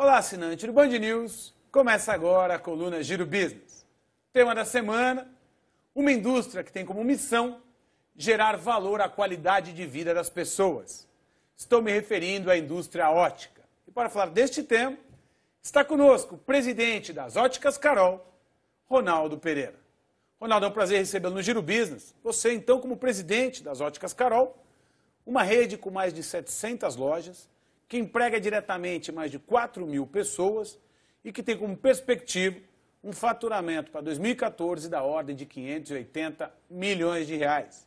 Olá, assinante do Band News. Começa agora a coluna Giro Business. Tema da semana, uma indústria que tem como missão gerar valor à qualidade de vida das pessoas. Estou me referindo à indústria ótica. E para falar deste tema, está conosco o presidente das Óticas Carol, Ronaldo Pereira. Ronaldo, é um prazer recebê-lo no Giro Business. Você, então, como presidente das Óticas Carol, uma rede com mais de 700 lojas, que emprega diretamente mais de 4.000 pessoas e que tem como perspectiva um faturamento para 2014 da ordem de 580 milhões de reais.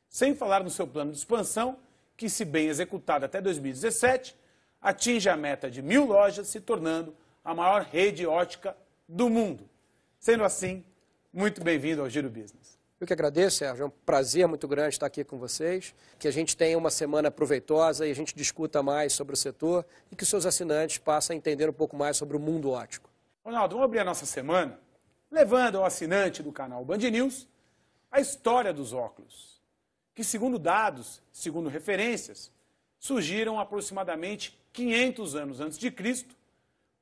Sem falar no seu plano de expansão, que, se bem executado até 2017, atinge a meta de 1.000 lojas, se tornando a maior rede ótica do mundo. Sendo assim, muito bem-vindo ao Giro Business. Eu que agradeço, Sérgio. É um prazer muito grande estar aqui com vocês. Que a gente tenha uma semana proveitosa e a gente discuta mais sobre o setor e que os seus assinantes passem a entender um pouco mais sobre o mundo óptico. Ronaldo, vamos abrir a nossa semana levando ao assinante do canal Band News a história dos óculos, que, segundo dados, segundo referências, surgiram aproximadamente 500 anos antes de Cristo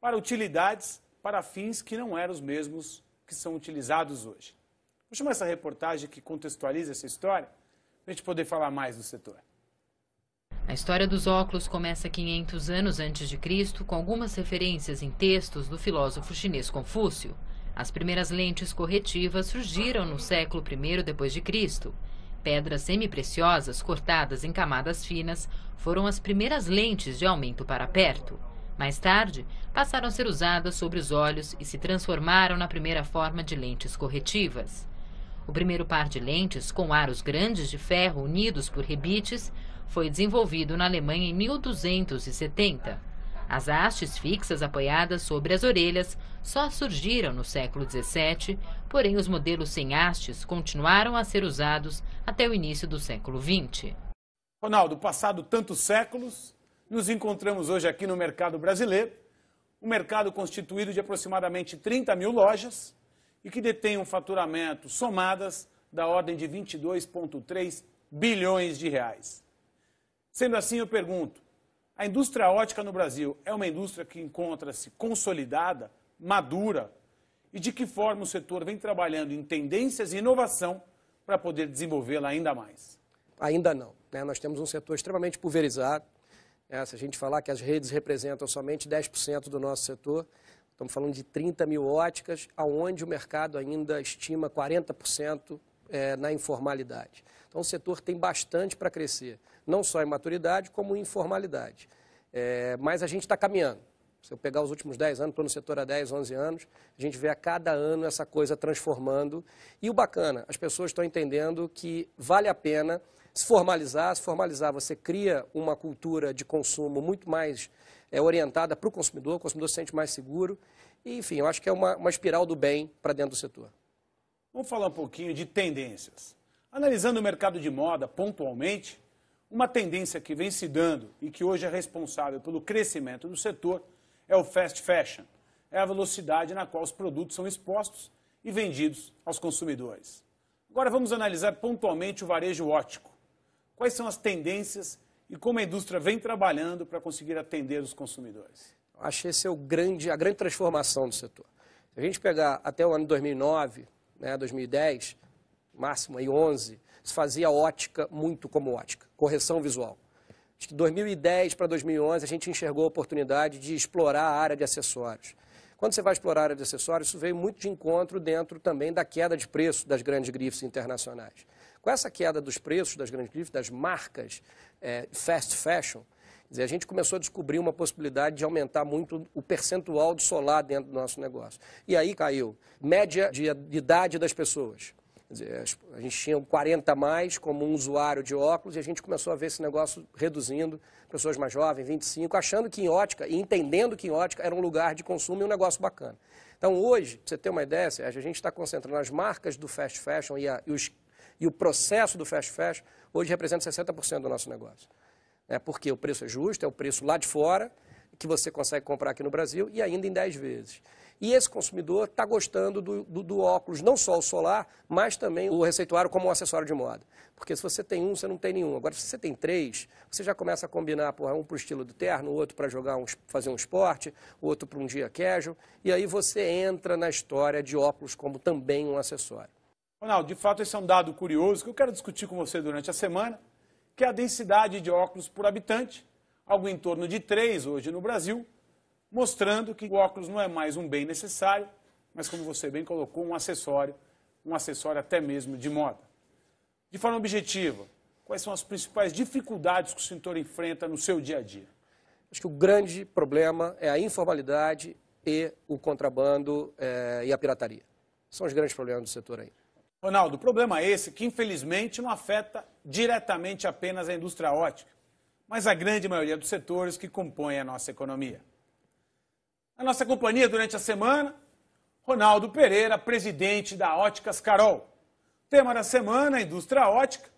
para utilidades para fins que não eram os mesmos que são utilizados hoje. Vou chamar essa reportagem que contextualiza essa história para a gente poder falar mais do setor. A história dos óculos começa 500 anos antes de Cristo, com algumas referências em textos do filósofo chinês Confúcio. As primeiras lentes corretivas surgiram no século I depois de Cristo. Pedras semipreciosas cortadas em camadas finas foram as primeiras lentes de aumento para perto. Mais tarde, passaram a ser usadas sobre os olhos e se transformaram na primeira forma de lentes corretivas. O primeiro par de lentes, com aros grandes de ferro unidos por rebites, foi desenvolvido na Alemanha em 1270. As hastes fixas apoiadas sobre as orelhas só surgiram no século XVII, porém os modelos sem hastes continuaram a ser usados até o início do século XX. Ronaldo, passado tantos séculos, nos encontramos hoje aqui no mercado brasileiro, um mercado constituído de aproximadamente 30.000 lojas, e que detém um faturamento somadas da ordem de 22,3 bilhões de reais. Sendo assim, eu pergunto, a indústria ótica no Brasil é uma indústria que encontra-se consolidada, madura, e de que forma o setor vem trabalhando em tendências e inovação para poder desenvolvê-la ainda mais? Ainda não, né? Nós temos um setor extremamente pulverizado. Se a gente falar que as redes representam somente 10% do nosso setor, estamos falando de 30.000 óticas, onde o mercado ainda estima 40% na informalidade. Então, o setor tem bastante para crescer, não só em maturidade, como em informalidade. Mas a gente está caminhando. Se eu pegar os últimos 10 anos, estou no setor há 10, 11 anos, a gente vê a cada ano essa coisa transformando. E o bacana, as pessoas estão entendendo que vale a pena se formalizar. Se formalizar, você cria uma cultura de consumo muito mais orientada para o consumidor se sente mais seguro. E, enfim, eu acho que é uma espiral do bem para dentro do setor. Vamos falar um pouquinho de tendências. Analisando o mercado de moda pontualmente, uma tendência que vem se dando e que hoje é responsável pelo crescimento do setor é o fast fashion. É a velocidade na qual os produtos são expostos e vendidos aos consumidores. Agora vamos analisar pontualmente o varejo óptico. Quais são as tendências e como a indústria vem trabalhando para conseguir atender os consumidores? Acho que esse é a grande transformação do setor. Se a gente pegar até o ano 2009, 2010, máximo aí 11, se fazia ótica muito como ótica, correção visual. Acho que de 2010 para 2011 a gente enxergou a oportunidade de explorar a área de acessórios. Quando você vai explorar a área de acessórios, isso veio muito de encontro dentro também da queda de preço das grandes grifes internacionais. Com essa queda dos preços das grandes grifes, das marcas fast fashion, a gente começou a descobrir uma possibilidade de aumentar muito o percentual de solar dentro do nosso negócio. E aí caiu média de idade das pessoas. A gente tinha 40 a mais como um usuário de óculos e a gente começou a ver esse negócio reduzindo, pessoas mais jovens, 25, achando que em ótica e entendendo que em ótica era um lugar de consumo e um negócio bacana. Então hoje, para você ter uma ideia, Sérgio, a gente está concentrando as marcas do fast fashion e o processo do fast fashion, hoje representa 60% do nosso negócio. Porque o preço é justo, é o preço lá de fora, que você consegue comprar aqui no Brasil e ainda em 10 vezes. E esse consumidor está gostando do óculos, não só o solar, mas também o receituário como um acessório de moda. Porque se você tem um, você não tem nenhum. Agora, se você tem 3, você já começa a combinar, um para o estilo do terno, o outro para fazer um esporte, o outro para um dia casual, e aí você entra na história de óculos como também um acessório. Ronaldo, de fato esse é um dado curioso que eu quero discutir com você durante a semana, que é a densidade de óculos por habitante, algo em torno de 3 hoje no Brasil, mostrando que o óculos não é mais um bem necessário, mas como você bem colocou, um acessório até mesmo de moda. De forma objetiva, quais são as principais dificuldades que o setor enfrenta no seu dia a dia? Acho que o grande problema é a informalidade e o contrabando e a pirataria. São os grandes problemas do setor aí. Ronaldo, o problema é esse que infelizmente não afeta diretamente apenas a indústria ótica, mas a grande maioria dos setores que compõem a nossa economia. Na nossa companhia durante a semana, Ronaldo Pereira, presidente da Óticas Carol. Tema da semana, indústria ótica.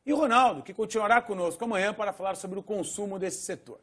E Ronaldo, que continuará conosco amanhã para falar sobre o consumo desse setor.